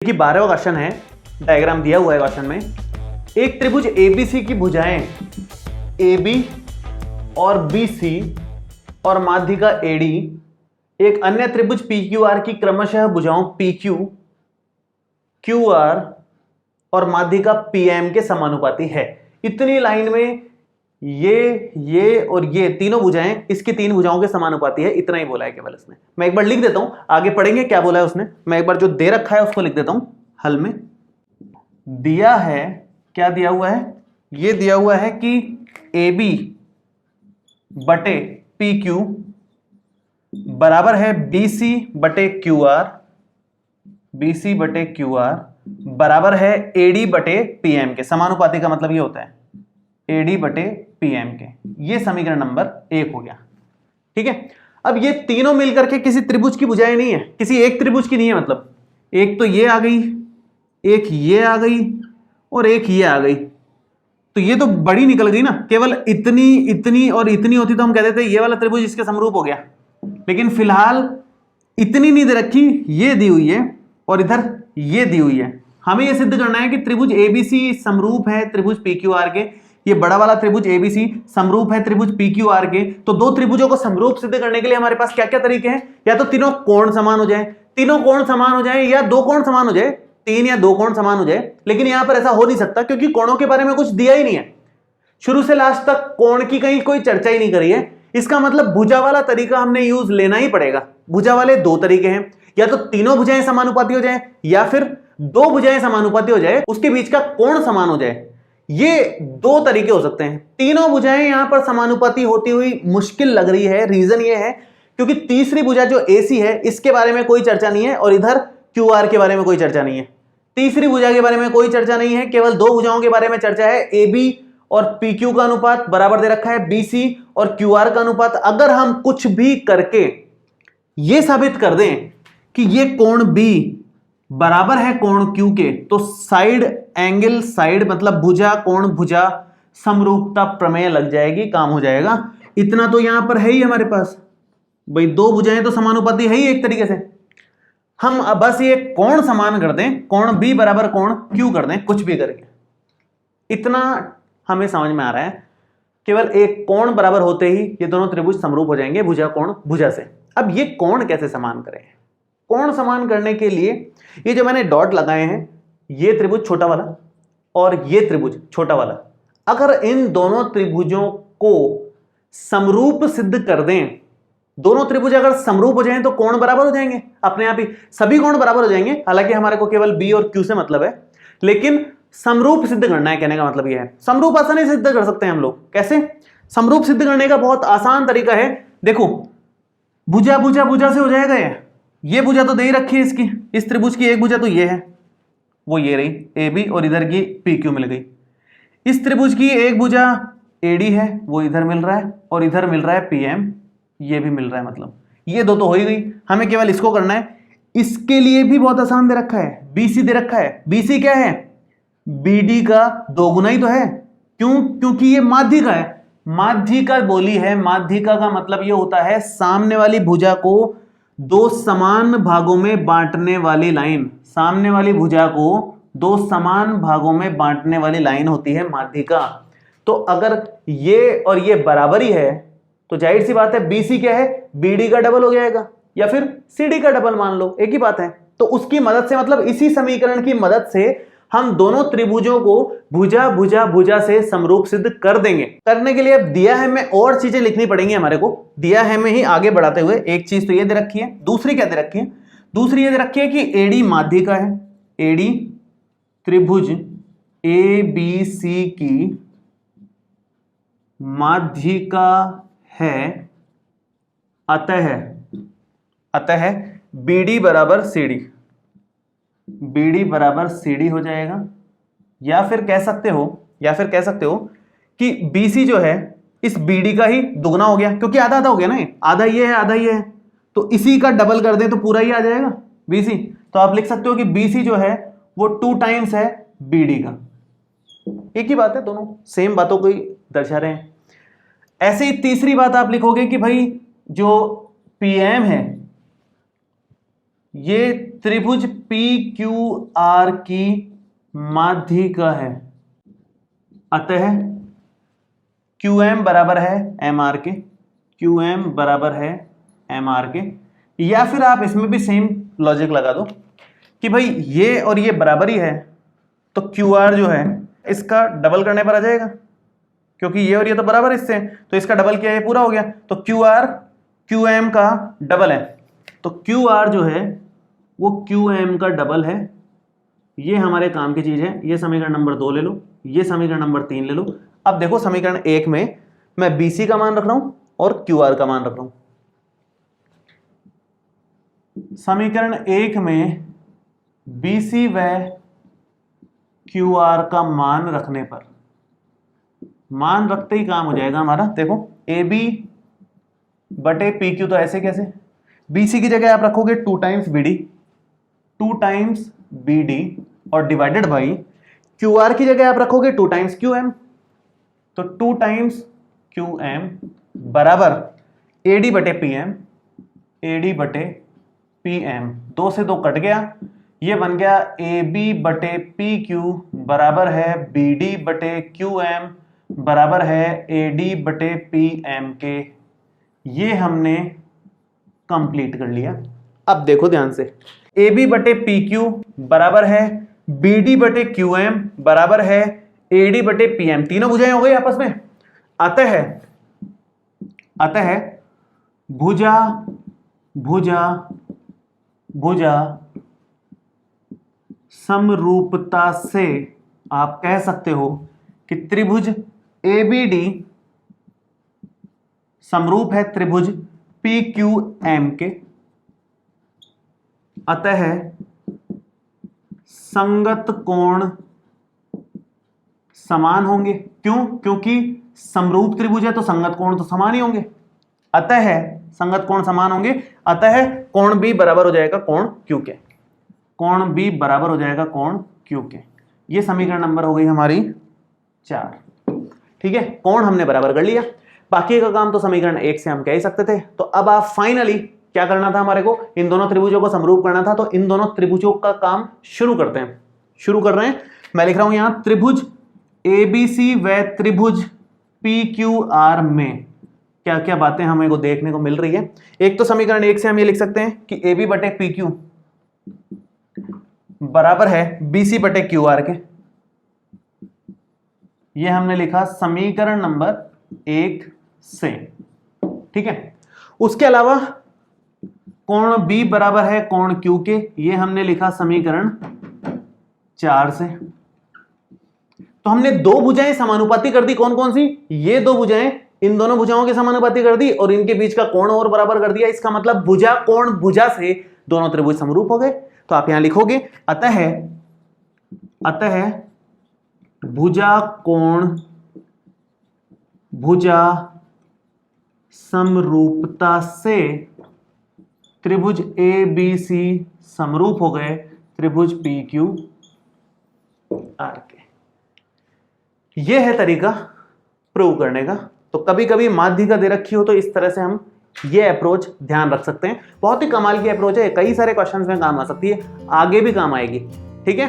देखिए 12वां क्वेश्चन है, डायग्राम दिया हुआ है क्वेश्चन में। एक त्रिभुज एबीसी की भुजाएं AB और BC और माध्यिका AD एक अन्य त्रिभुज PQR की क्रमशः भुजाओं PQ, QR और माध्यिका PM के समानुपाती है। इतनी लाइन में ये और ये तीनों भुजाएं इसकी तीन भुजाओं के समानुपाती है, इतना ही बोला है केवल इसने। मैं एक बार लिख देता हूं, आगे पढ़ेंगे क्या बोला है उसने। मैं एक बार जो दे रखा है उसको लिख देता हूं। हल में दिया है, क्या दिया हुआ है, ये दिया हुआ है कि AB बटे PQ बराबर है BC बटे QR, BC बटे QR बराबर है AD बटे PM के। समानुपाती का मतलब ये होता है AD बटे PM के। ये समीकरण नंबर 1 हो गया। ठीक है, अब ये तीनों मिलकर के किसी त्रिभुज की भुजाएं नहीं है, किसी एक त्रिभुज की नहीं है। मतलब एक तो ये आ गई, एक ये आ गई और एक ये आ गई, तो ये तो बड़ी निकल गई ना। केवल इतनी इतनी और इतनी होती तो हम कहते थे ये वाला त्रिभुज इसके समरूप हो गया, लेकिन फिलहाल इतनी नहीं दे रखी, ये दी हुई है और इधर ये दी हुई है। हमें ये सिद्ध करना है कि त्रिभुज ABC समरूप है त्रिभुज PQR के। ये बड़ा वाला त्रिभुज ABC समरूप है त्रिभुज PQR के। तो दो त्रिभुजों को समरूप सिद्ध करने के लिए हमारे पास क्या क्या तरीके हैं? या तो तीनों कोण समान हो जाए, तीनों कोण समान हो जाए, या दो कोण समान हो जाए, तीन या दो कोण समान हो जाए। लेकिन यहां पर ऐसा हो नहीं सकता क्योंकि कोणों के बारे में कुछ दिया ही नहीं है। शुरू से लास्ट तक कोण की कहीं कोई चर्चा ही नहीं करी है। इसका मतलब भुजा वाला तरीका हमने यूज लेना ही पड़ेगा। भुजा वाले दो तरीके हैं, या तो तीनों भुजाएं समानुपाती हो जाए या फिर दो भुजाएं समानुपाती हो जाए, उसके बीच का कोण समान हो जाए। ये दो तरीके हो सकते हैं। तीनों भुजाएं यहां पर समानुपाती होती हुई मुश्किल लग रही है। रीजन ये है क्योंकि तीसरी भुजा जो AC है इसके बारे में कोई चर्चा नहीं है और इधर QR के बारे में कोई चर्चा नहीं है। तीसरी भुजा के बारे में कोई चर्चा नहीं है, केवल दो भुजाओं के बारे में चर्चा है। AB और PQ का अनुपात बराबर दे रखा है BC और QR का अनुपात। अगर हम कुछ भी करके यह साबित कर दें कि यह कोण B बराबर है कोण Q के, तो साइड एंगल, साइड मतलब भुजा कोण भुजा समरूपता प्रमेय लग जाएगी, काम हो जाएगा। इतना तो यहां पर है ही हमारे पास, भाई दो भुजाएं तो समानुपाती है ही एक तरीके से। हम बस ये कोण समान कर दें, कोण B बराबर कोण Q कर दें, कुछ भी करके, इतना हमें समझ में आ रहा है। केवल एक कोण बराबर होते ही ये दोनों त्रिभुज समरूप हो जाएंगे, भुजा कोण भुजा से। अब ये कोण कैसे समान करें? कोण समान करने के लिए ये जो मैंने डॉट लगाए हैं, ये त्रिभुज छोटा वाला और ये त्रिभुज छोटा वाला, अगर इन दोनों त्रिभुजों को समरूप सिद्ध कर दें, दोनों त्रिभुज अगर समरूप हो जाएं तो कोण बराबर हो जाएंगे अपने आप ही। सभी कोण बराबर हो जाएंगे। हालांकि हमारे को केवल B और Q से मतलब है, लेकिन समरूप सिद्ध करना है। कहने का मतलब यह है समरूप आसानी से सिद्ध कर सकते हैं हम लोग। कैसे समरूप सिद्ध करने का? बहुत आसान तरीका है। देखो भुजा भुजा भुजा से हो जाएगा। ये भुजा तो दे ही रखी है इसकी, इस त्रिभुज की एक भुजा तो ये है, वो ये रही AB और इधर की PQ मिल गई। इस त्रिभुज की एक भुजा AD है, वो इधर मिल रहा है और इधर मिल रहा है PM, ये भी मिल रहा है। मतलब ये दो तो हो ही गई। हमें केवल इसको करना है। इसके लिए भी बहुत आसान दे रखा है, BC दे रखा है। BC क्या है? BD का दो गुना ही तो है। क्यों? क्योंकि ये माध्यिका है। माध्यिका बोली है, माध्यिका का मतलब ये होता है सामने वाली भुजा को दो समान भागों में बांटने वाली लाइन। सामने वाली भुजा को दो समान भागों में बांटने वाली लाइन होती है माध्यिका। तो अगर ये और ये बराबरी है तो जाहिर सी बात है BC क्या है? BD का डबल हो जाएगा, या फिर CD का डबल मान लो, एक ही बात है। तो उसकी मदद से, मतलब इसी समीकरण की मदद से हम दोनों त्रिभुजों को भुजा भुजा भुजा से समरूप सिद्ध कर देंगे। करने के लिए अब दिया है में और चीजें लिखनी पड़ेंगी हमारे को। दिया है में ही आगे बढ़ाते हुए एक चीज तो ये दे रखी है, दूसरी क्या दे रखी है? दूसरी ये दे रखी है कि AD माध्यिका है। AD त्रिभुज ABC की माध्यिका है, अतः BD बराबर CD, BD बराबर CD हो जाएगा। या फिर कह सकते हो कि BC जो है इस BD का ही दुगना हो गया, क्योंकि आधा आधा हो गया ना, आधा ये है आधा ये है, तो इसी का डबल कर दें तो पूरा ही आ जाएगा BC। तो आप लिख सकते हो कि BC जो है वो 2 टाइम्स है BD का। एक ही बात है, दोनों सेम बातों को ही दर्शा रहे हैं। ऐसे ही तीसरी बात आप लिखोगे कि भाई जो PM है ये त्रिभुज PQR की माध्यिका है, अतः QM बराबर है MR के, QM बराबर है MR के। या फिर आप इसमें भी सेम लॉजिक लगा दो कि भाई ये और ये बराबर ही है, तो QR जो है इसका डबल करने पर आ जाएगा, क्योंकि ये और ये तो बराबर इससे है, तो इसका डबल किया, ये पूरा हो गया। तो QR QM का डबल है, तो QR जो है वो QM का डबल है। ये हमारे काम की चीज है। ये समीकरण नंबर 2 ले लो, ये समीकरण नंबर 3 ले लो। अब देखो समीकरण 1 में मैं BC का मान रख रहा हूं और QR का मान रख रहा हूं। समीकरण 1 में BC व QR का मान रखने पर, मान रखते ही काम हो जाएगा हमारा। देखो AB बटे PQ, तो ऐसे कैसे, BC की जगह आप रखोगे 2 टाइम्स BD, 2 टाइम्स BD और डिवाइडेड बाई QR की जगह आप रखोगे 2 टाइम्स QM, तो 2 टाइम्स QM बराबर AD बटे PM, AD बटे PM, 2 से 2 कट गया, ये बन गया AB बटे PQ बराबर है BD बटे QM बराबर है AD बटे PM के। ये हमने कंप्लीट कर लिया। अब देखो ध्यान से, AB बटे PQ बराबर है BD बटे QM बराबर है AD बटे PM, तीनों भुजाएं हो गई आपस में। अतः भुजा भुजा भुजा समरूपता से आप कह सकते हो कि त्रिभुज ABD समरूप है त्रिभुज PQM के, अतः संगत कोण समान होंगे। क्यों? क्योंकि समरूप त्रिभुज है तो संगत कोण तो समान ही होंगे, अतः संगत कोण समान होंगे, अतः कोण B बराबर हो जाएगा कोण Q के, कोण B बराबर हो जाएगा कोण Q के। ये समीकरण नंबर हो गई हमारी 4। ठीक है, कोण हमने बराबर कर लिया, बाकी का काम तो समीकरण 1 से हम कह ही सकते थे। तो अब आप फाइनली क्या करना था, हमारे को इन दोनों त्रिभुजों को समरूप करना था, तो इन दोनों त्रिभुजों का काम शुरू करते हैं। शुरू कर रहे हैं, मैं लिख रहा हूं यहां त्रिभुज ABC व त्रिभुज PQR में क्या क्या बातें हमें को देखने को मिल रही है। एक तो समीकरण 1 से हम ये लिख सकते हैं कि AB बटे PQ बराबर है BC बटे QR के, ये हमने लिखा समीकरण नंबर 1 से। ठीक है, उसके अलावा कोण B बराबर है कोण Q के, ये हमने लिखा समीकरण 4 से। तो हमने दो भुजाएं समानुपाती कर दी, कौन कौन सी, ये दो भुजाएं इन दोनों भुजाओं के समानुपाती कर दी और इनके बीच का कोण और बराबर कर दिया। इसका मतलब भुजा कोण भुजा से दोनों त्रिभुज समरूप हो गए। तो आप यहां लिखोगे अतः भुजा कोण भुजा समरूपता से त्रिभुज ABC समरूप हो गए त्रिभुज PQR के। यह है तरीका प्रूव करने का। तो कभी कभी माध्यिका दे रखी हो तो इस तरह से हम ये अप्रोच ध्यान रख सकते हैं। बहुत ही कमाल की अप्रोच है, कई सारे क्वेश्चंस में काम आ सकती है, आगे भी काम आएगी। ठीक है,